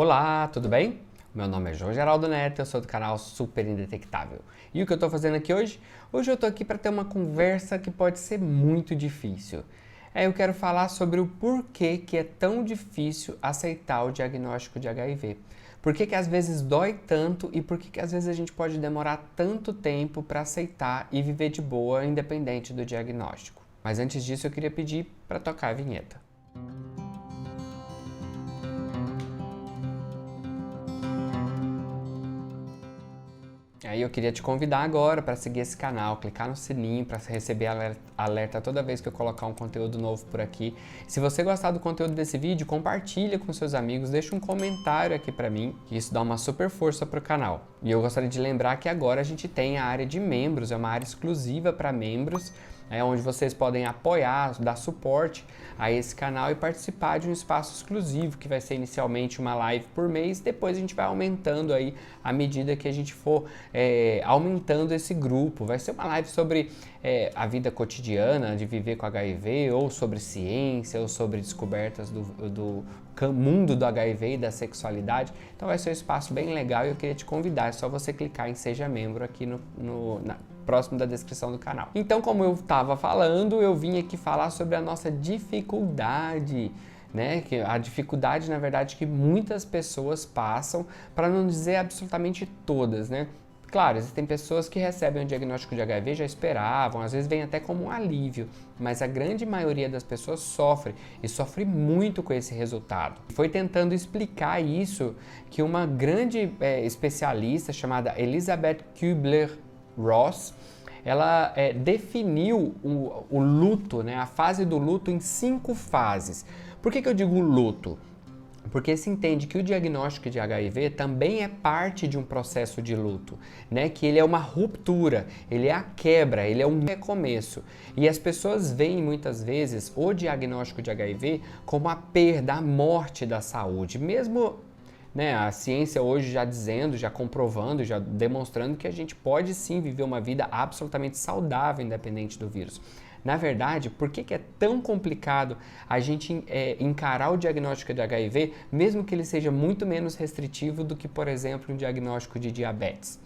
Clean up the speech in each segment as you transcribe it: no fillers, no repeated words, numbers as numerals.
Olá, tudo bem? Meu nome é João Geraldo Neto, eu sou do canal Super Indetectável. E o que eu estou fazendo aqui hoje? Hoje eu estou aqui para ter uma conversa que pode ser muito difícil. Eu quero falar sobre o porquê que é tão difícil aceitar o diagnóstico de HIV. Por que às vezes dói tanto e por que às vezes a gente pode demorar tanto tempo para aceitar e viver de boa independente do diagnóstico. Mas antes disso eu queria pedir para tocar a vinheta. Aí eu queria te convidar agora para seguir esse canal, clicar no sininho para receber alerta toda vez que eu colocar um conteúdo novo por aqui. Se você gostar do conteúdo desse vídeo, compartilha com seus amigos, deixa um comentário aqui para mim, que isso dá uma super força para o canal. E eu gostaria de lembrar que agora a gente tem a área de membros, é uma área exclusiva para membros, onde vocês podem apoiar, dar suporte a esse canal e participar de um espaço exclusivo, que vai ser inicialmente uma live por mês, depois a gente vai aumentando aí à medida que a gente for aumentando esse grupo. Vai ser uma live sobre a vida cotidiana de viver com HIV, ou sobre ciência, ou sobre descobertas do mundo do HIV e da sexualidade. Então vai ser um espaço bem legal e eu queria te convidar, é só você clicar em Seja Membro aqui próximo da descrição do canal. Então, como eu estava falando, eu vim aqui falar sobre a nossa dificuldade, né? Que a dificuldade, na verdade, que muitas pessoas passam, para não dizer absolutamente todas, né? Claro, existem pessoas que recebem o diagnóstico de HIV, já esperavam, às vezes vem até como um alívio, mas a grande maioria das pessoas sofre, e sofre muito com esse resultado. Foi tentando explicar isso que uma grande especialista chamada Elizabeth Kubler-Ross, ela definiu o luto, né, a fase do luto em 5 fases. Por que eu digo luto? Porque se entende que o diagnóstico de HIV também é parte de um processo de luto, né? Que ele é uma ruptura, ele é a quebra, ele é um recomeço. E as pessoas veem muitas vezes o diagnóstico de HIV como a perda, a morte da saúde, mesmo, né, a ciência hoje já dizendo, já comprovando, já demonstrando que a gente pode sim viver uma vida absolutamente saudável independente do vírus. Na verdade, por que é tão complicado a gente encarar o diagnóstico de HIV, mesmo que ele seja muito menos restritivo do que, por exemplo, um diagnóstico de diabetes?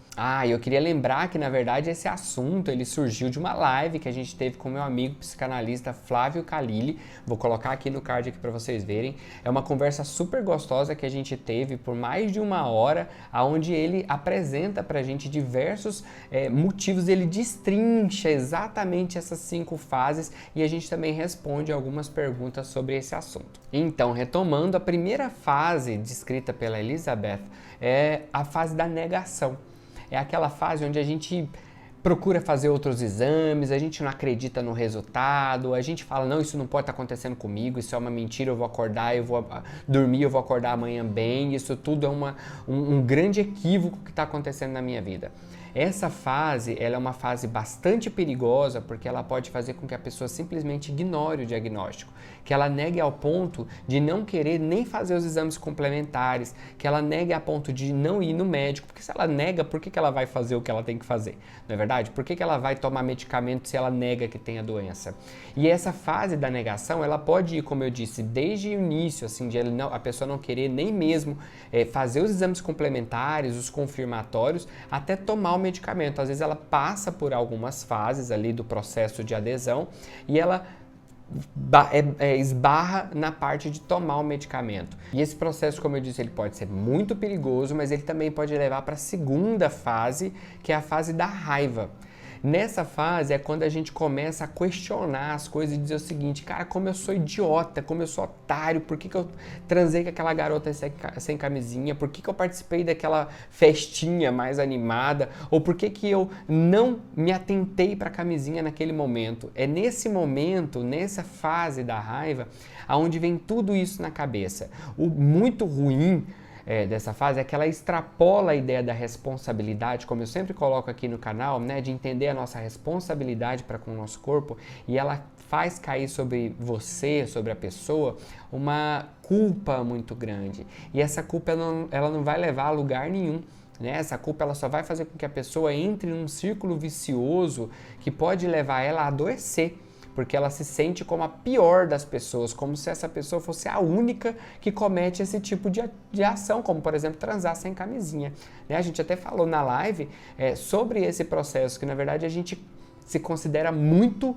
Eu queria lembrar que, na verdade, esse assunto ele surgiu de uma live que a gente teve com meu amigo psicanalista Flávio Khalili. Vou colocar aqui no card aqui para vocês verem. É uma conversa super gostosa que a gente teve por mais de 1 hora, onde ele apresenta para a gente diversos motivos, ele destrincha exatamente essas 5 fases e a gente também responde algumas perguntas sobre esse assunto. Então, retomando, a primeira fase descrita pela Elizabeth é a fase da negação. É aquela fase onde a gente procura fazer outros exames, a gente não acredita no resultado, a gente fala, não, isso não pode estar acontecendo comigo, isso é uma mentira, eu vou acordar, eu vou dormir, eu vou acordar amanhã bem, isso tudo é um grande equívoco que está acontecendo na minha vida. Essa fase, ela é uma fase bastante perigosa porque ela pode fazer com que a pessoa simplesmente ignore o diagnóstico, que ela negue ao ponto de não querer nem fazer os exames complementares, que ela negue a ponto de não ir no médico, porque se ela nega, por que ela vai fazer o que ela tem que fazer? Não é verdade? Por que ela vai tomar medicamento se ela nega que tem a doença? E essa fase da negação, ela pode ir, como eu disse, desde o início, assim, de a pessoa não querer nem mesmo fazer os exames complementares, os confirmatórios, até tomar o medicamento. Às vezes ela passa por algumas fases ali do processo de adesão e ela esbarra na parte de tomar o medicamento. E esse processo, como eu disse, ele pode ser muito perigoso, mas ele também pode levar para a segunda fase, que é a fase da raiva. Nessa fase é quando a gente começa a questionar as coisas e dizer o seguinte, cara, como eu sou idiota, como eu sou otário, por que eu transei com aquela garota sem camisinha, por que eu participei daquela festinha mais animada, ou por que eu não me atentei para a camisinha naquele momento. É nesse momento, nessa fase da raiva, aonde vem tudo isso na cabeça. O muito ruim dessa fase é que ela extrapola a ideia da responsabilidade, como eu sempre coloco aqui no canal, né, de entender a nossa responsabilidade para com o nosso corpo, e ela faz cair sobre você, sobre a pessoa, uma culpa muito grande. E essa culpa ela não vai levar a lugar nenhum. Né? Essa culpa ela só vai fazer com que a pessoa entre num círculo vicioso que pode levar ela a adoecer. porque ela se sente como a pior das pessoas, como se essa pessoa fosse a única que comete esse tipo de ação, como por exemplo transar sem camisinha. Né? A gente até falou na live sobre esse processo, que na verdade a gente se considera muito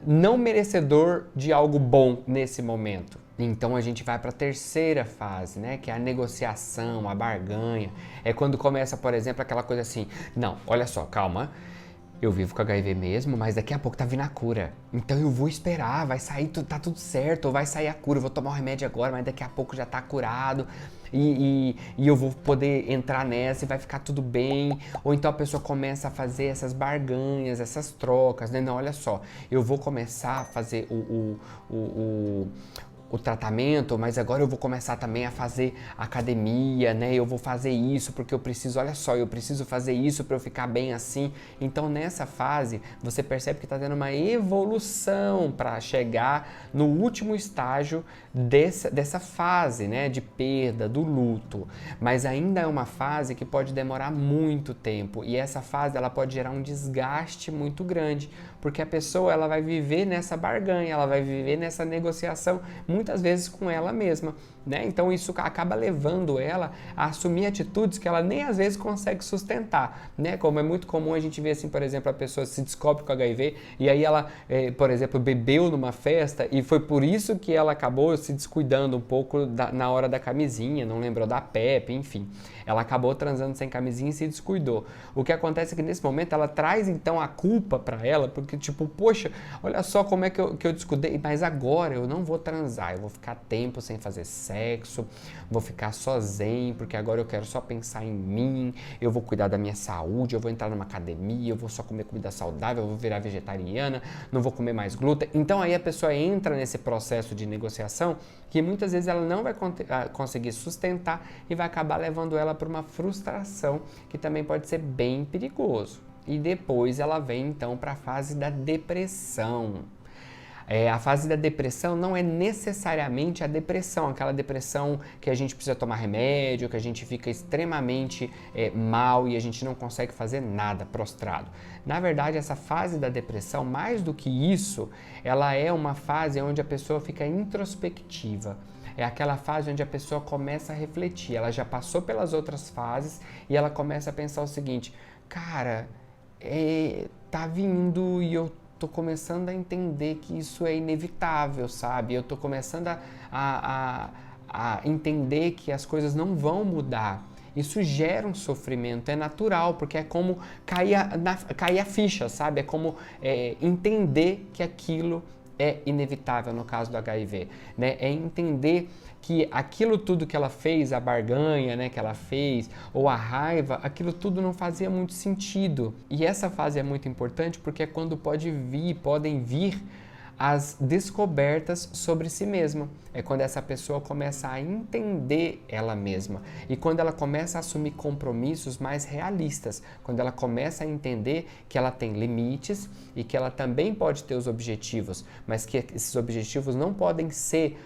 não merecedor de algo bom nesse momento. Então a gente vai para a terceira fase, né, que é a negociação, a barganha. É quando começa, por exemplo, aquela coisa assim, não, olha só, calma, eu vivo com HIV mesmo, mas daqui a pouco tá vindo a cura. Então eu vou esperar, vai sair, tá tudo certo, ou vai sair a cura, eu vou tomar o remédio agora, mas daqui a pouco já tá curado. E eu vou poder entrar nessa e vai ficar tudo bem. Ou então a pessoa começa a fazer essas barganhas, essas trocas, né? Não, olha só, eu vou começar a fazer o tratamento, mas agora eu vou começar também a fazer academia, né? Eu vou fazer isso porque eu preciso, olha só, eu preciso fazer isso para eu ficar bem assim. Então nessa fase você percebe que está tendo uma evolução para chegar no último estágio dessa fase, né? De perda, do luto. Mas ainda é uma fase que pode demorar muito tempo e essa fase ela pode gerar um desgaste muito grande, porque a pessoa ela vai viver nessa barganha, ela vai viver nessa negociação muitas vezes com ela mesma, né? Então isso acaba levando ela a assumir atitudes que ela nem às vezes consegue sustentar, né? Como é muito comum a gente ver assim, por exemplo, a pessoa se descobre com HIV e aí ela, por exemplo, bebeu numa festa e foi por isso que ela acabou se descuidando um pouco na hora da camisinha, não lembrou da PEP, enfim. Ela acabou transando sem camisinha e se descuidou. O que acontece é que nesse momento ela traz então a culpa para ela, porque tipo, poxa, olha só como é que eu descuidei, mas agora eu não vou transar, eu vou ficar tempo sem fazer sexo, vou ficar sozinho, porque agora eu quero só pensar em mim, eu vou cuidar da minha saúde, eu vou entrar numa academia, eu vou só comer comida saudável, eu vou virar vegetariana, não vou comer mais glúten. Então aí a pessoa entra nesse processo de negociação que muitas vezes ela não vai conseguir sustentar e vai acabar levando ela para uma frustração que também pode ser bem perigoso. E depois ela vem então para a fase da depressão. A fase da depressão não é necessariamente a depressão, aquela depressão que a gente precisa tomar remédio, que a gente fica extremamente mal e a gente não consegue fazer nada, prostrado. Na verdade, essa fase da depressão, mais do que isso, ela é uma fase onde a pessoa fica introspectiva. É aquela fase onde a pessoa começa a refletir, ela já passou pelas outras fases e ela começa a pensar o seguinte, cara, tá vindo e eu tô começando a entender que isso é inevitável, sabe? Eu tô começando a entender que as coisas não vão mudar. Isso gera um sofrimento, é natural, porque é como cair a ficha, sabe? É como entender que aquilo é inevitável no caso do HIV, né? É entender que aquilo tudo que ela fez, a barganha, né, que ela fez, ou a raiva, aquilo tudo não fazia muito sentido. E essa fase é muito importante porque é quando podem vir as descobertas sobre si mesma. É quando essa pessoa começa a entender ela mesma e quando ela começa a assumir compromissos mais realistas, quando ela começa a entender que ela tem limites e que ela também pode ter os objetivos, mas que esses objetivos não podem ser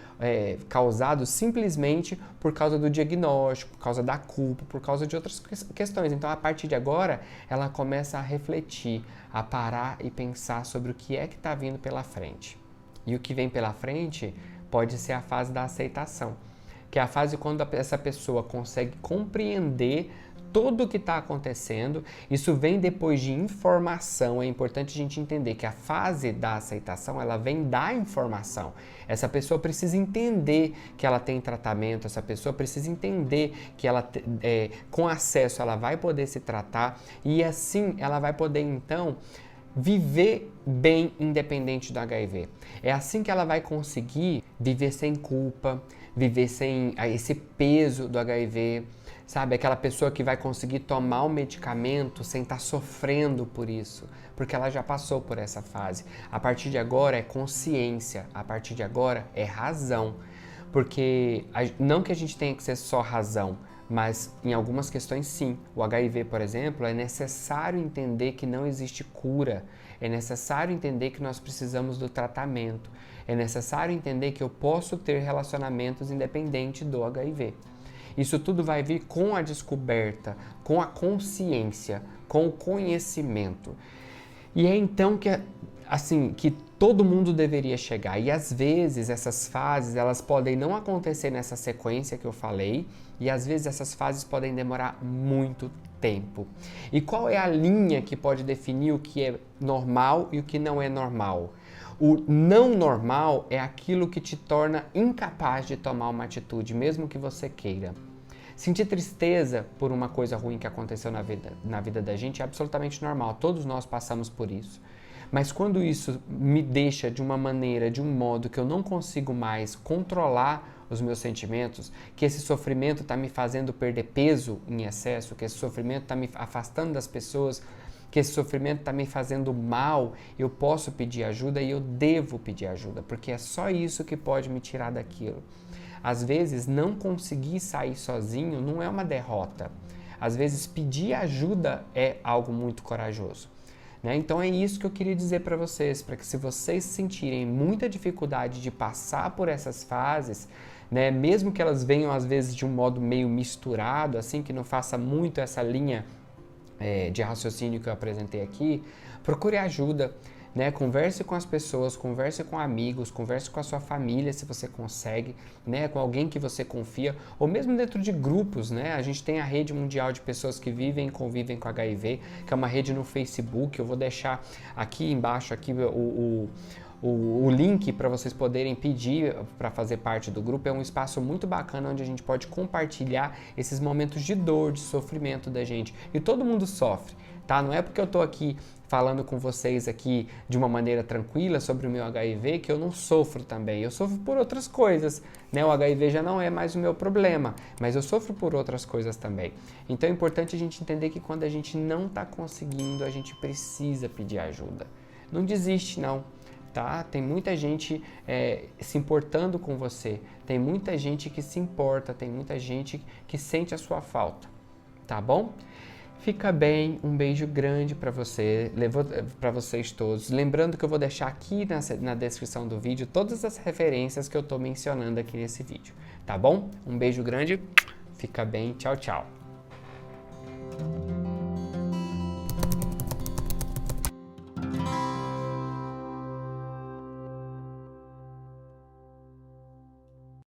causados simplesmente por causa do diagnóstico, por causa da culpa, por causa de outras questões. Então, a partir de agora, ela começa a refletir, a parar e pensar sobre o que é que está vindo pela frente. E o que vem pela frente pode ser a fase da aceitação, que é a fase quando essa pessoa consegue compreender tudo o que está acontecendo. Isso vem depois de informação. É importante a gente entender que a fase da aceitação, ela vem da informação. Essa pessoa precisa entender que ela tem tratamento, essa pessoa precisa entender que ela, com acesso, ela vai poder se tratar e assim ela vai poder, então, viver bem independente do HIV. É assim que ela vai conseguir viver sem culpa, viver sem esse peso do HIV, sabe? Aquela pessoa que vai conseguir tomar o medicamento sem estar sofrendo por isso, porque ela já passou por essa fase. A partir de agora é consciência, a partir de agora é razão, porque não que a gente tenha que ser só razão, mas em algumas questões sim. O HIV, por exemplo, é necessário entender que não existe cura, é necessário entender que nós precisamos do tratamento, é necessário entender que eu posso ter relacionamentos independente do HIV. Isso tudo vai vir com a descoberta, com a consciência, com o conhecimento. E é então que assim, que todo mundo deveria chegar. E às vezes essas fases, elas podem não acontecer nessa sequência que eu falei, e às vezes essas fases podem demorar muito tempo. E qual é a linha que pode definir o que é normal e o que não é normal? O não normal é aquilo que te torna incapaz de tomar uma atitude, mesmo que você queira. Sentir tristeza por uma coisa ruim que aconteceu na vida da gente é absolutamente normal, todos nós passamos por isso. Mas quando isso me deixa de uma maneira, de um modo que eu não consigo mais controlar os meus sentimentos, que esse sofrimento está me fazendo perder peso em excesso, que esse sofrimento está me afastando das pessoas, que esse sofrimento está me fazendo mal, eu posso pedir ajuda e eu devo pedir ajuda, porque é só isso que pode me tirar daquilo. Às vezes, não conseguir sair sozinho não é uma derrota. Às vezes, pedir ajuda é algo muito corajoso. Então é isso que eu queria dizer para vocês, para que se vocês sentirem muita dificuldade de passar por essas fases, mesmo que elas venham às vezes de um modo meio misturado, assim, que não faça muito essa linha de raciocínio que eu apresentei aqui, procure ajuda. Converse com as pessoas, converse com amigos, converse com a sua família se você consegue, com alguém que você confia, ou mesmo dentro de grupos, A gente tem a rede mundial de pessoas que vivem e convivem com HIV, que é uma rede no Facebook. Eu vou deixar aqui embaixo o link para vocês poderem pedir para fazer parte do grupo. É um espaço muito bacana onde a gente pode compartilhar esses momentos de dor, de sofrimento da gente. E todo mundo sofre, tá? Não é porque eu tô aqui falando com vocês aqui de uma maneira tranquila sobre o meu HIV que eu não sofro também. Eu sofro por outras coisas, O HIV já não é mais o meu problema, mas eu sofro por outras coisas também. Então é importante a gente entender que quando a gente não está conseguindo, a gente precisa pedir ajuda. Não desiste, não. Tá? Tem muita gente se importando com você, tem muita gente que se importa, tem muita gente que sente a sua falta, tá bom? Fica bem, um beijo grande para vocês todos. Lembrando que eu vou deixar aqui na descrição do vídeo todas as referências que eu estou mencionando aqui nesse vídeo, tá bom? Um beijo grande, fica bem, tchau, tchau.